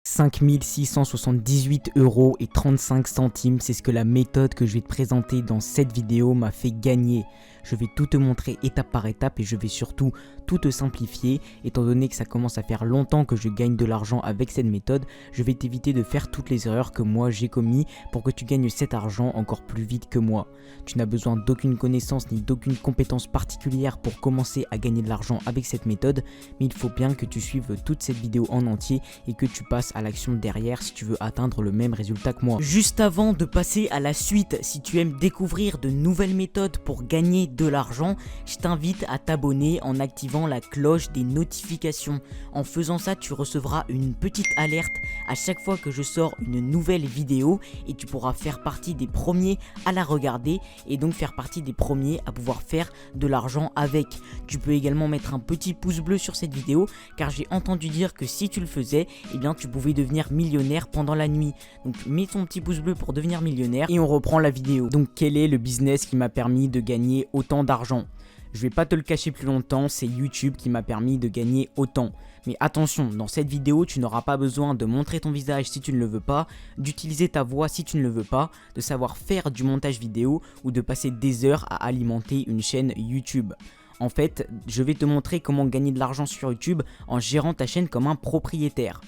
5 678 € et 35 centimes, c'est ce que la méthode que je vais te présenter dans cette vidéo m'a fait gagner. Je vais tout te montrer étape par étape et je vais surtout tout te simplifier. Étant donné que ça commence à faire longtemps que je gagne de l'argent avec cette méthode, je vais t'éviter de faire toutes les erreurs que moi j'ai commis pour que tu gagnes cet argent encore plus vite que moi. Tu n'as besoin d'aucune connaissance ni d'aucune compétence particulière pour commencer à gagner de l'argent avec cette méthode, mais il faut bien que tu suives toute cette vidéo en entier et que tu passes à l'action derrière si tu veux atteindre le même résultat que moi. Juste avant de passer à la suite, si tu aimes découvrir de nouvelles méthodes pour gagner de l'argent, je t'invite à t'abonner en activant la cloche des notifications. En faisant ça, tu recevras une petite alerte à chaque fois que je sors une nouvelle vidéo et tu pourras faire partie des premiers à la regarder et donc faire partie des premiers à pouvoir faire de l'argent avec. Tu peux également mettre un petit pouce bleu sur cette vidéo car j'ai entendu dire que si tu le faisais, eh bien tu pouvais devenir millionnaire pendant la nuit. Donc mets ton petit pouce bleu pour devenir millionnaire et on reprend la vidéo. Donc quel est le business qui m'a permis de gagner autant d'argent? Je vais pas te le cacher plus longtemps, c'est YouTube qui m'a permis de gagner autant. Mais attention, dans cette vidéo, tu n'auras pas besoin de montrer ton visage si tu ne le veux pas, d'utiliser ta voix si tu ne le veux pas, de savoir faire du montage vidéo ou de passer des heures à alimenter une chaîne YouTube. En fait, je vais te montrer comment gagner de l'argent sur YouTube en gérant ta chaîne comme un propriétaire.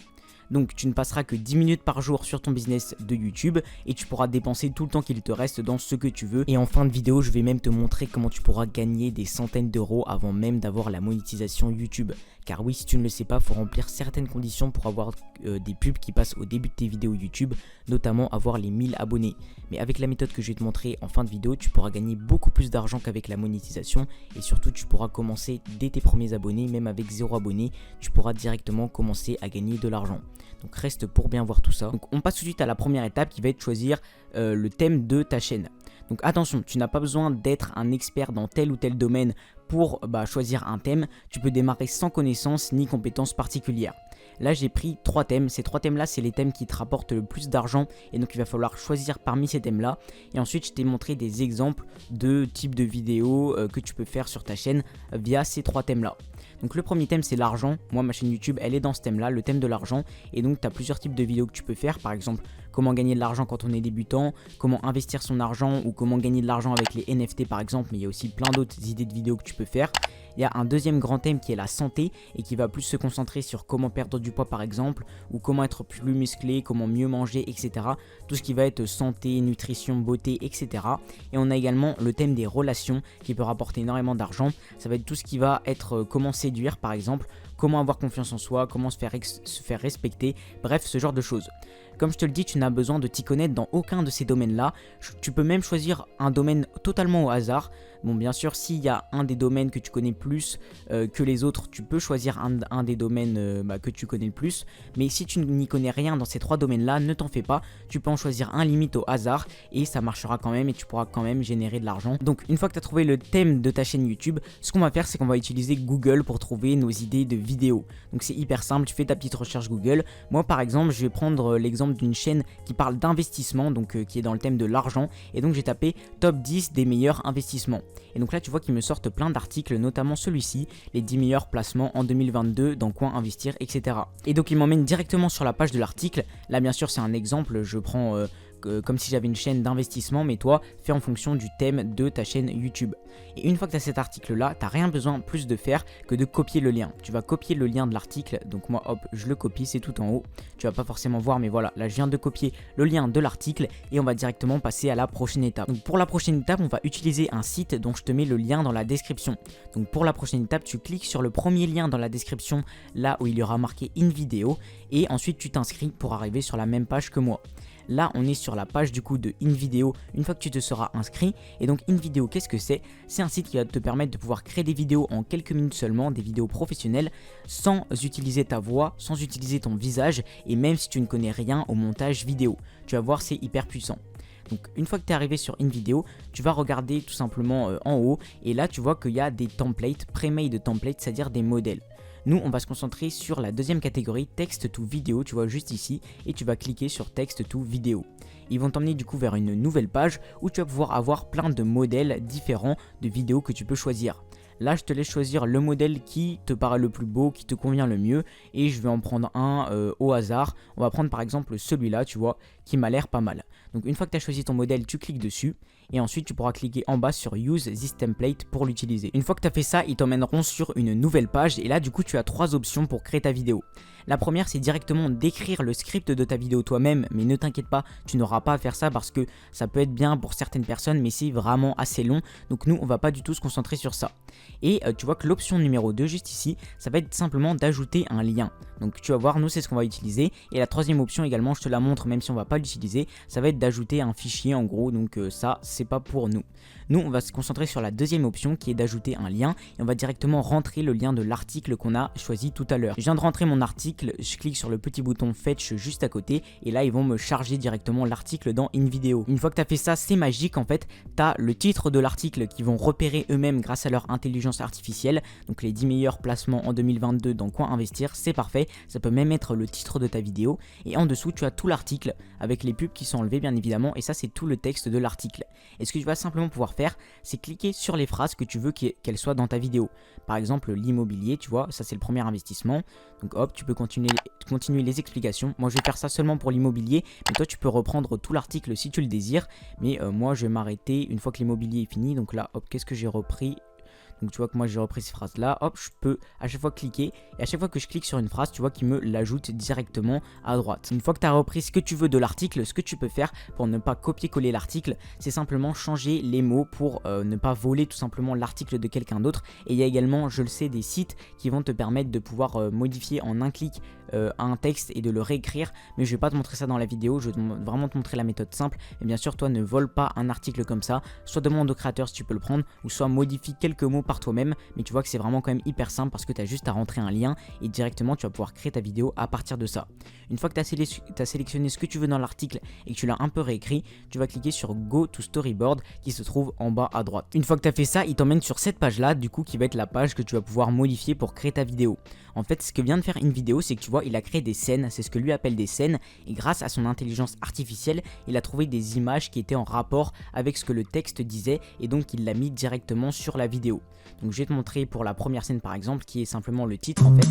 Donc tu ne passeras que 10 minutes par jour sur ton business de YouTube et tu pourras dépenser tout le temps qu'il te reste dans ce que tu veux. Et en fin de vidéo, je vais même te montrer comment tu pourras gagner des centaines d'euros avant même d'avoir la monétisation YouTube. Car oui, si tu ne le sais pas, il faut remplir certaines conditions pour avoir des pubs qui passent au début de tes vidéos YouTube, notamment avoir les 1000 abonnés. Mais avec la méthode que je vais te montrer en fin de vidéo, tu pourras gagner beaucoup plus d'argent qu'avec la monétisation et surtout tu pourras commencer dès tes premiers abonnés, même avec 0 abonnés, tu pourras directement commencer à gagner de l'argent. Donc reste pour bien voir tout ça. Donc on passe tout de suite à la première étape qui va être choisir le thème de ta chaîne. Donc attention, tu n'as pas besoin d'être un expert dans tel ou tel domaine pour choisir un thème. Tu peux démarrer sans connaissance ni compétences particulières. Là j'ai pris 3 thèmes, ces 3 thèmes là c'est les thèmes qui te rapportent le plus d'argent et donc il va falloir choisir parmi ces thèmes là. Et ensuite je t'ai montré des exemples de types de vidéos que tu peux faire sur ta chaîne via ces 3 thèmes là. Donc le premier thème c'est l'argent, moi ma chaîne YouTube elle est dans ce thème là, le thème de l'argent. Et donc tu as plusieurs types de vidéos que tu peux faire, par exemple comment gagner de l'argent quand on est débutant, comment investir son argent ou comment gagner de l'argent avec les NFT par exemple, mais il y a aussi plein d'autres idées de vidéos que tu peux faire. Il y a un deuxième grand thème qui est la santé et qui va plus se concentrer sur comment perdre du poids par exemple, ou comment être plus musclé, comment mieux manger, etc. Tout ce qui va être santé, nutrition, beauté, etc. Et on a également le thème des relations qui peut rapporter énormément d'argent. Ça va être tout ce qui va être comment séduire par exemple, comment avoir confiance en soi, comment se faire respecter, bref ce genre de choses. Comme je te le dis, tu n'as besoin de t'y connaître dans aucun de ces domaines-là. Tu peux même choisir un domaine totalement au hasard. Bon, bien sûr, s'il y a un des domaines que tu connais plus que les autres, tu peux choisir un des domaines que tu connais le plus. Mais si tu n'y connais rien dans ces 3 domaines-là, ne t'en fais pas. Tu peux en choisir un limite au hasard et ça marchera quand même et tu pourras quand même générer de l'argent. Donc, une fois que tu as trouvé le thème de ta chaîne YouTube, ce qu'on va faire, c'est qu'on va utiliser Google pour trouver nos idées de vidéos. Donc, c'est hyper simple. Tu fais ta petite recherche Google. Moi, par exemple, je vais prendre l'exemple d'une chaîne qui parle d'investissement, donc qui est dans le thème de l'argent. Et donc, j'ai tapé top 10 des meilleurs investissements. Et donc là tu vois qu'ils me sortent plein d'articles, notamment celui-ci, les 10 meilleurs placements en 2022 dans quoi investir, etc. Et donc il m'emmène directement sur la page de l'article. Là bien sûr c'est un exemple, je prends comme si j'avais une chaîne d'investissement, mais toi fais en fonction du thème de ta chaîne YouTube. Et une fois que tu as cet article là, tu n'as rien besoin plus de faire que de copier le lien. Tu vas copier le lien de l'article, donc moi hop je le copie, c'est tout en haut. Tu vas pas forcément voir, mais voilà, là je viens de copier le lien de l'article et on va directement passer à la prochaine étape. Donc pour la prochaine étape, on va utiliser un site dont je te mets le lien dans la description. Donc pour la prochaine étape, tu cliques sur le premier lien dans la description, là où il y aura marqué une vidéo, et ensuite tu t'inscris pour arriver sur la même page que moi. Là on est sur la page du coup de InVideo une fois que tu te seras inscrit. Et donc InVideo, qu'est-ce que c'est? C'est un site qui va te permettre de pouvoir créer des vidéos en quelques minutes seulement, des vidéos professionnelles, sans utiliser ta voix, sans utiliser ton visage, et même si tu ne connais rien au montage vidéo. Tu vas voir, c'est hyper puissant. Donc une fois que tu es arrivé sur InVideo, tu vas regarder tout simplement en haut, et là tu vois qu'il y a des templates, pré-made templates, c'est-à-dire des modèles. Nous, on va se concentrer sur la deuxième catégorie, Text to Vidéo, tu vois juste ici, et tu vas cliquer sur Text to Vidéo. Ils vont t'emmener du coup vers une nouvelle page où tu vas pouvoir avoir plein de modèles différents de vidéos que tu peux choisir. Là je te laisse choisir le modèle qui te paraît le plus beau, qui te convient le mieux, et je vais en prendre un au hasard. On va prendre par exemple celui-là, tu vois, qui m'a l'air pas mal. Donc une fois que tu as choisi ton modèle, tu cliques dessus et ensuite tu pourras cliquer en bas sur Use this template pour l'utiliser. Une fois que tu as fait ça, ils t'emmèneront sur une nouvelle page et là du coup tu as 3 options pour créer ta vidéo. La première, c'est directement d'écrire le script de ta vidéo toi-même, mais ne t'inquiète pas, tu n'auras pas à faire ça parce que ça peut être bien pour certaines personnes, mais c'est vraiment assez long, donc nous on va pas du tout se concentrer sur ça. Et tu vois que l'option numéro 2 juste ici, ça va être simplement d'ajouter un lien. Donc tu vas voir, nous c'est ce qu'on va utiliser. Et la troisième option également, je te la montre même si on va pas l'utiliser, ça va être d'ajouter un fichier en gros, donc ça c'est pas pour nous. Nous on va se concentrer sur la deuxième option qui est d'ajouter un lien et on va directement rentrer le lien de l'article qu'on a choisi tout à l'heure. Je viens de rentrer mon article, je clique sur le petit bouton Fetch juste à côté et là ils vont me charger directement l'article dans InVideo. Une fois que tu as fait ça, c'est magique en fait, tu as le titre de l'article qu'ils vont repérer eux-mêmes grâce à leur intelligence artificielle, donc les 10 meilleurs placements en 2022 dans Quoi Investir, c'est parfait, ça peut même être le titre de ta vidéo et en dessous tu as tout l'article avec les pubs qui sont enlevées bien évidemment et ça c'est tout le texte de l'article. Et ce que tu vas simplement pouvoir faire, c'est cliquer sur les phrases que tu veux qu'elles soient dans ta vidéo. Par exemple l'immobilier, tu vois, ça c'est le premier investissement, donc hop, tu peux continuer les explications. Moi je vais faire ça seulement pour l'immobilier, mais toi tu peux reprendre tout l'article si tu le désires, mais moi je vais m'arrêter une fois que l'immobilier est fini. Donc là hop, qu'est-ce que j'ai repris? Donc tu vois que moi j'ai repris ces phrases là, hop, je peux à chaque fois cliquer et à chaque fois que je clique sur une phrase, tu vois qu'il me l'ajoute directement à droite. Une fois que tu as repris ce que tu veux de l'article, ce que tu peux faire pour ne pas copier-coller l'article, c'est simplement changer les mots pour ne pas voler tout simplement l'article de quelqu'un d'autre. Et il y a également, je le sais, des sites qui vont te permettre de pouvoir modifier en un clic un texte et de le réécrire, mais je vais pas te montrer ça dans la vidéo, je vais vraiment te montrer la méthode simple. Et bien sûr toi ne vole pas un article comme ça, soit demande au créateur si tu peux le prendre, ou soit modifie quelques mots par toi-même, mais tu vois que c'est vraiment quand même hyper simple parce que tu as juste à rentrer un lien et directement tu vas pouvoir créer ta vidéo à partir de ça. Une fois que tu as sélectionné ce que tu veux dans l'article et que tu l'as un peu réécrit, tu vas cliquer sur Go to Storyboard qui se trouve en bas à droite. Une fois que tu as fait ça, il t'emmène sur cette page là, du coup qui va être la page que tu vas pouvoir modifier pour créer ta vidéo. En fait ce que vient de faire InVideo, c'est que tu vois il a créé des scènes, c'est ce que lui appelle des scènes, et grâce à son intelligence artificielle, il a trouvé des images qui étaient en rapport avec ce que le texte disait et donc il l'a mis directement sur la vidéo. Donc je vais te montrer pour la première scène par exemple qui est simplement le titre en fait.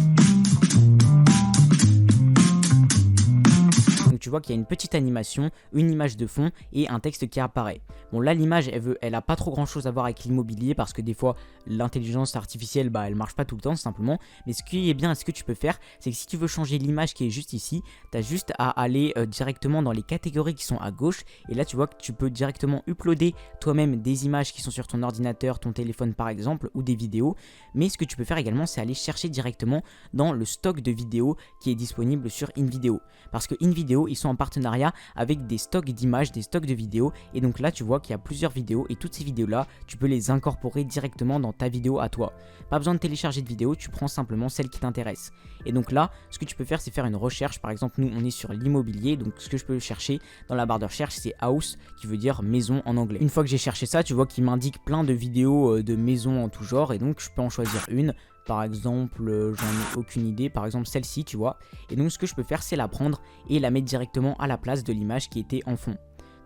Donc tu vois qu'il y a une petite animation, une image de fond et un texte qui apparaît. Bon là l'image elle a pas trop grand chose à voir avec l'immobilier parce que des fois l'intelligence artificielle bah elle marche pas tout le temps simplement. Mais ce qui est bien, ce que tu peux faire, c'est que si tu veux changer l'image qui est juste ici, tu as juste à aller directement dans les catégories qui sont à gauche. Et là tu vois que tu peux directement uploader toi-même des images qui sont sur ton ordinateur, ton téléphone par exemple, ou des vidéos. Mais ce que tu peux faire également, c'est aller chercher directement dans le stock de vidéos qui est disponible sur InVideo. Parce que InVideo, ils sont en partenariat avec des stocks d'images, des stocks de vidéos. Et donc là tu vois qu'il y a plusieurs vidéos et toutes ces vidéos là tu peux les incorporer directement dans ta vidéo à toi. Pas besoin de télécharger de vidéo, tu prends simplement celle qui t'intéresse. Et donc là ce que tu peux faire, c'est faire une recherche. Par exemple nous on est sur l'immobilier, donc ce que je peux chercher dans la barre de recherche c'est house qui veut dire maison en anglais. Une fois que j'ai cherché ça, tu vois qu'il m'indique plein de vidéos de maisons en tout genre et donc je peux en choisir une. Par exemple, j'en ai aucune idée, par exemple celle-ci, tu vois. Et donc ce que je peux faire, c'est la prendre et la mettre directement à la place de l'image qui était en fond.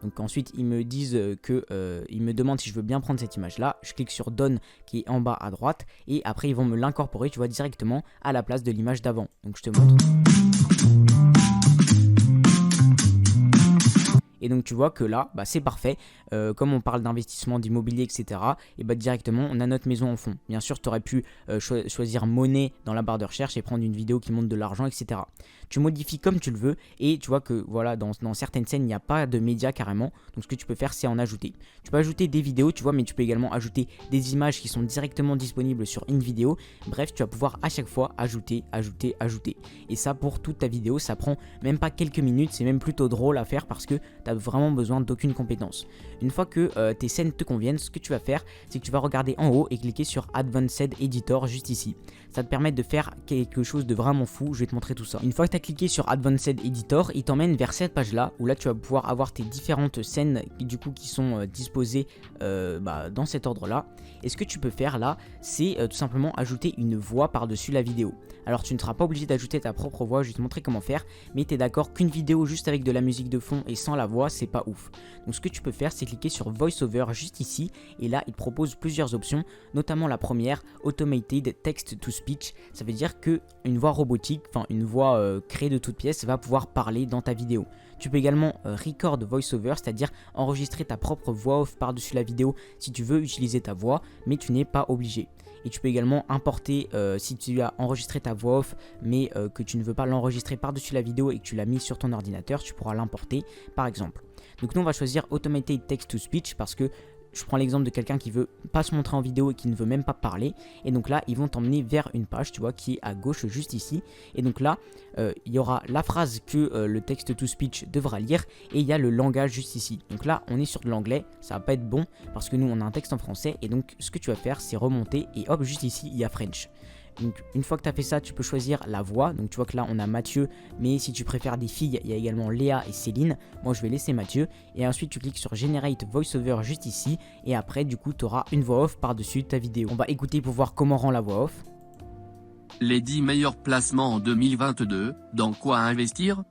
Donc ensuite, ils me disent ils me demandent si je veux bien prendre cette image-là. Je clique sur Done qui est en bas à droite et après ils vont me l'incorporer, tu vois, directement à la place de l'image d'avant. Donc je te montre. Et donc tu vois que là, bah, c'est parfait, comme on parle d'investissement, d'immobilier, etc. Et bah directement, on a notre maison en fond. Bien sûr, tu aurais pu choisir monnaie dans la barre de recherche et prendre une vidéo qui montre de l'argent, etc. Tu modifies comme tu le veux et tu vois que voilà, dans certaines scènes, il n'y a pas de médias carrément. Donc ce que tu peux faire, c'est en ajouter. Tu peux ajouter des vidéos, tu vois, mais tu peux également ajouter des images qui sont directement disponibles sur InVideo. Bref, tu vas pouvoir à chaque fois ajouter. Et ça, pour toute ta vidéo, ça prend même pas quelques minutes. C'est même plutôt drôle à faire parce que tu as vraiment besoin d'aucune compétence. Une fois que tes scènes te conviennent, ce que tu vas faire, c'est que tu vas regarder en haut et cliquer sur Advanced Editor juste ici. Ça te permet de faire quelque chose de vraiment fou, je vais te montrer tout ça. Une fois que tu as cliqué sur Advanced Editor, il t'emmène vers cette page là, où là tu vas pouvoir avoir tes différentes scènes du coup qui sont disposées dans cet ordre là. Et ce que tu peux faire là, c'est tout simplement ajouter une voix par-dessus la vidéo. Alors tu ne seras pas obligé d'ajouter ta propre voix, je vais te montrer comment faire, mais tu es d'accord qu'une vidéo juste avec de la musique de fond et sans la voix, voix c'est pas ouf. Donc ce que tu peux faire c'est cliquer sur VoiceOver juste ici et là il te propose plusieurs options, notamment la première, Automated Text to Speech. Ça veut dire que une voix robotique, enfin une voix créée de toutes pièces va pouvoir parler dans ta vidéo. Tu peux également record VoiceOver, c'est-à-dire enregistrer ta propre voix off par-dessus la vidéo si tu veux utiliser ta voix, mais tu n'es pas obligé. Et tu peux également importer, si tu as enregistré ta voix off, mais que tu ne veux pas l'enregistrer par-dessus la vidéo et que tu l'as mis sur ton ordinateur, tu pourras l'importer par exemple. Donc nous on va choisir Automated Text to Speech parce que je prends l'exemple de quelqu'un qui veut pas se montrer en vidéo et qui ne veut même pas parler. Et donc là, ils vont t'emmener vers une page, tu vois, qui est à gauche juste ici. Et donc là, il y aura la phrase que le text to speech devra lire et il y a le langage juste ici. Donc là, on est sur de l'anglais, ça va pas être bon parce que nous, on a un texte en français. Et donc, ce que tu vas faire, c'est remonter et hop, juste ici, il y a French. Donc une fois que tu as fait ça, tu peux choisir la voix. Donc tu vois que là on a Mathieu, mais si tu préfères des filles, il y a également Léa et Céline. Moi je vais laisser Mathieu. Et ensuite tu cliques sur Generate VoiceOver juste ici. Et après du coup tu auras une voix off par-dessus ta vidéo. On va écouter pour voir comment rend la voix off. Les 10 meilleurs placements en 2022, dans quoi investir?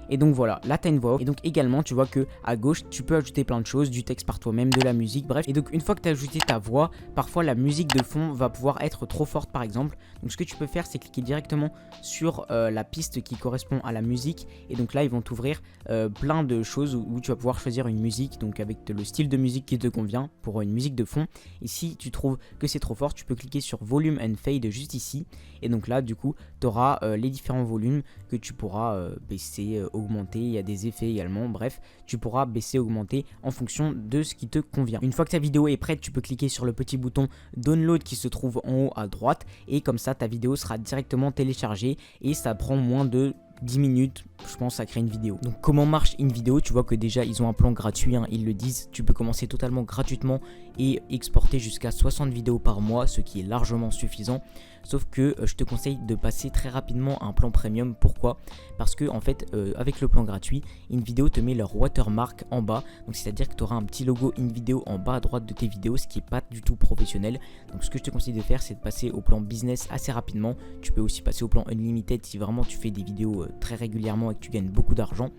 Et donc voilà, là t'as une voix off. Et donc également tu vois que à gauche tu peux ajouter plein de choses, du texte par toi-même, de la musique, bref. Et donc une fois que tu as ajouté ta voix, parfois la musique de fond va pouvoir être trop forte par exemple. Donc ce que tu peux faire c'est cliquer directement sur la piste qui correspond à la musique. Et donc là ils vont t'ouvrir plein de choses où tu vas pouvoir choisir une musique, donc avec le style de musique qui te convient pour une musique de fond. Et si tu trouves que c'est trop fort, tu peux cliquer sur Volume and Fade juste ici. Et donc là du coup tu auras les différents volumes que tu pourras baisser, augmenter, il y a des effets également, bref, tu pourras baisser, augmenter en fonction de ce qui te convient. Une fois que ta vidéo est prête, tu peux cliquer sur le petit bouton Download qui se trouve en haut à droite et comme ça ta vidéo sera directement téléchargée et ça prend moins de 10 minutes, je pense, à créer une vidéo. Donc comment marche une vidéo? Tu vois que déjà ils ont un plan gratuit, hein, ils le disent, tu peux commencer totalement gratuitement et exporter jusqu'à 60 vidéos par mois, ce qui est largement suffisant. Sauf que je te conseille de passer très rapidement à un plan premium. Pourquoi? Parce que en fait avec le plan gratuit, InVideo te met leur watermark en bas. Donc c'est à dire que tu auras un petit logo InVideo en bas à droite de tes vidéos, ce qui n'est pas du tout professionnel. Donc ce que je te conseille de faire, c'est de passer au plan business assez rapidement. Tu peux aussi passer au plan unlimited si vraiment tu fais des vidéos très régulièrement et que tu gagnes beaucoup d'argent.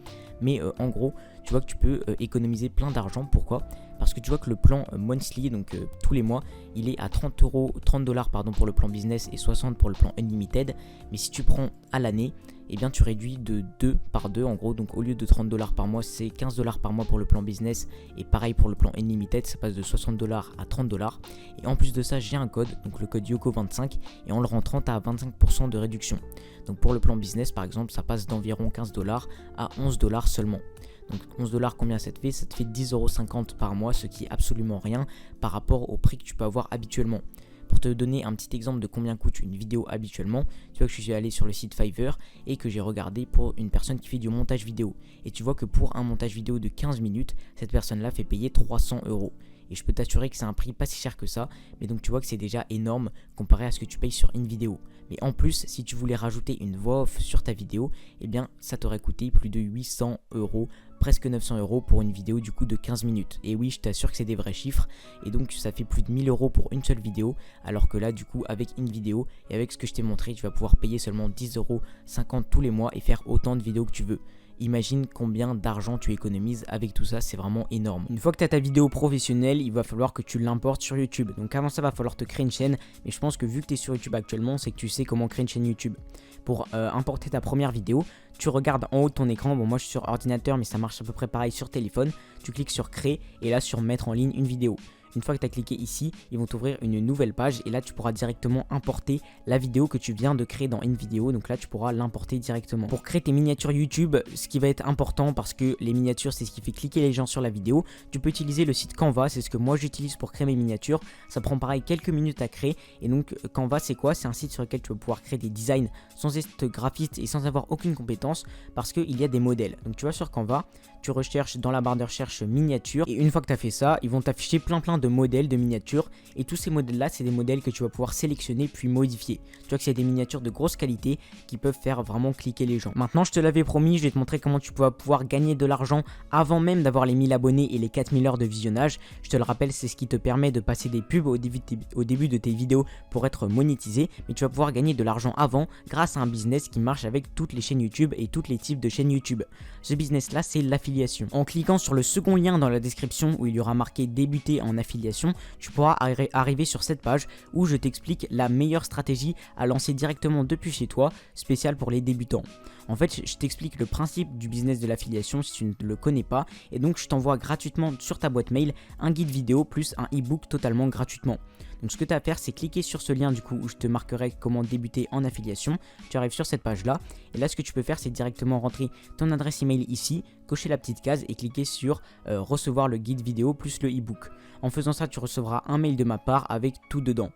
Mais en gros, tu vois que tu peux économiser plein d'argent. Pourquoi? Parce que tu vois que le plan monthly, donc tous les mois, il est à 30 $ pardon, pour le plan business et 60 pour le plan unlimited. Mais si tu prends à l'année, eh bien tu réduis de 2 par 2 en gros. Donc au lieu de 30 $ par mois, c'est 15 $ par mois pour le plan business. Et pareil pour le plan unlimited, ça passe de 60 $ à 30 $. Et en plus de ça, j'ai un code, donc le code YOKO25. Et en le rentrant, tu as 25% de réduction. Donc pour le plan business par exemple, ça passe d'environ 15 $ à 11 $ seulement. Donc 11 $, combien ça te fait? Ça te fait 10,50 € par mois, ce qui est absolument rien par rapport au prix que tu peux avoir habituellement. Pour te donner un petit exemple de combien coûte une vidéo habituellement, tu vois que je suis allé sur le site Fiverr et que j'ai regardé pour une personne qui fait du montage vidéo. Et tu vois que pour un montage vidéo de 15 minutes, cette personne-là fait payer 300 €. Et je peux t'assurer que c'est un prix pas si cher que ça, mais donc tu vois que c'est déjà énorme comparé à ce que tu payes sur une vidéo. Mais en plus, si tu voulais rajouter une voix off sur ta vidéo, eh bien ça t'aurait coûté plus de 800 €, presque 900 € pour une vidéo du coup de 15 minutes. Et oui, je t'assure que c'est des vrais chiffres, et donc ça fait plus de 1000 € pour une seule vidéo, alors que là du coup avec une vidéo et avec ce que je t'ai montré, tu vas pouvoir payer seulement 10,50 € tous les mois et faire autant de vidéos que tu veux. Imagine combien d'argent tu économises avec tout ça, c'est vraiment énorme. Une fois que tu as ta vidéo professionnelle, il va falloir que tu l'importes sur YouTube. Donc avant ça, il va falloir te créer une chaîne. Mais je pense que vu que tu es sur YouTube actuellement, c'est que tu sais comment créer une chaîne YouTube. Pour importer ta première vidéo, tu regardes en haut de ton écran. Bon, moi je suis sur ordinateur, mais ça marche à peu près pareil sur téléphone. Tu cliques sur créer et là sur mettre en ligne une vidéo. Une fois que tu as cliqué ici, ils vont t'ouvrir une nouvelle page et là tu pourras directement importer la vidéo que tu viens de créer dans InVideo. Donc là tu pourras l'importer directement. Pour créer tes miniatures YouTube, ce qui va être important parce que les miniatures c'est ce qui fait cliquer les gens sur la vidéo, tu peux utiliser le site Canva, c'est ce que moi j'utilise pour créer mes miniatures. Ça prend pareil quelques minutes à créer et donc Canva c'est quoi? C'est un site sur lequel tu vas pouvoir créer des designs sans être graphiste et sans avoir aucune compétence parce qu'il y a des modèles. Donc tu vas sur Canva, tu recherches dans la barre de recherche miniature et une fois que tu as fait ça, ils vont t'afficher plein de de modèles, de miniatures, et tous ces modèles là c'est des modèles que tu vas pouvoir sélectionner puis modifier. Tu vois que c'est des miniatures de grosse qualité qui peuvent faire vraiment cliquer les gens. Maintenant je te l'avais promis, je vais te montrer comment tu vas pouvoir gagner de l'argent avant même d'avoir les 1000 abonnés et les 4000 heures de visionnage. Je te le rappelle, c'est ce qui te permet de passer des pubs au début de tes vidéos pour être monétisé, mais tu vas pouvoir gagner de l'argent avant grâce à un business qui marche avec toutes les chaînes YouTube et tous les types de chaînes YouTube. Ce business là c'est l'affiliation. En cliquant sur le second lien dans la description où il y aura marqué débuter en affiliation, tu pourras arriver sur cette page où je t'explique la meilleure stratégie à lancer directement depuis chez toi, spécial pour les débutants. En fait, je t'explique le principe du business de l'affiliation si tu ne le connais pas, et donc je t'envoie gratuitement sur ta boîte mail un guide vidéo plus un e-book totalement gratuitement. Donc ce que tu as à faire, c'est cliquer sur ce lien du coup où je te marquerai comment débuter en affiliation. Tu arrives sur cette page là, et là ce que tu peux faire, c'est directement rentrer ton adresse email ici, cocher la petite case et cliquer sur recevoir le guide vidéo plus le e-book. En faisant ça, tu recevras un mail de ma part avec tout dedans.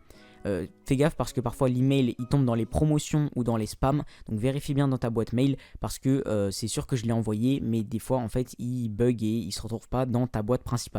Fais gaffe parce que parfois l'email il tombe dans les promotions ou dans les spams, donc vérifie bien dans ta boîte mail parce que c'est sûr que je l'ai envoyé, mais des fois en fait il bug et il se retrouve pas dans ta boîte principale.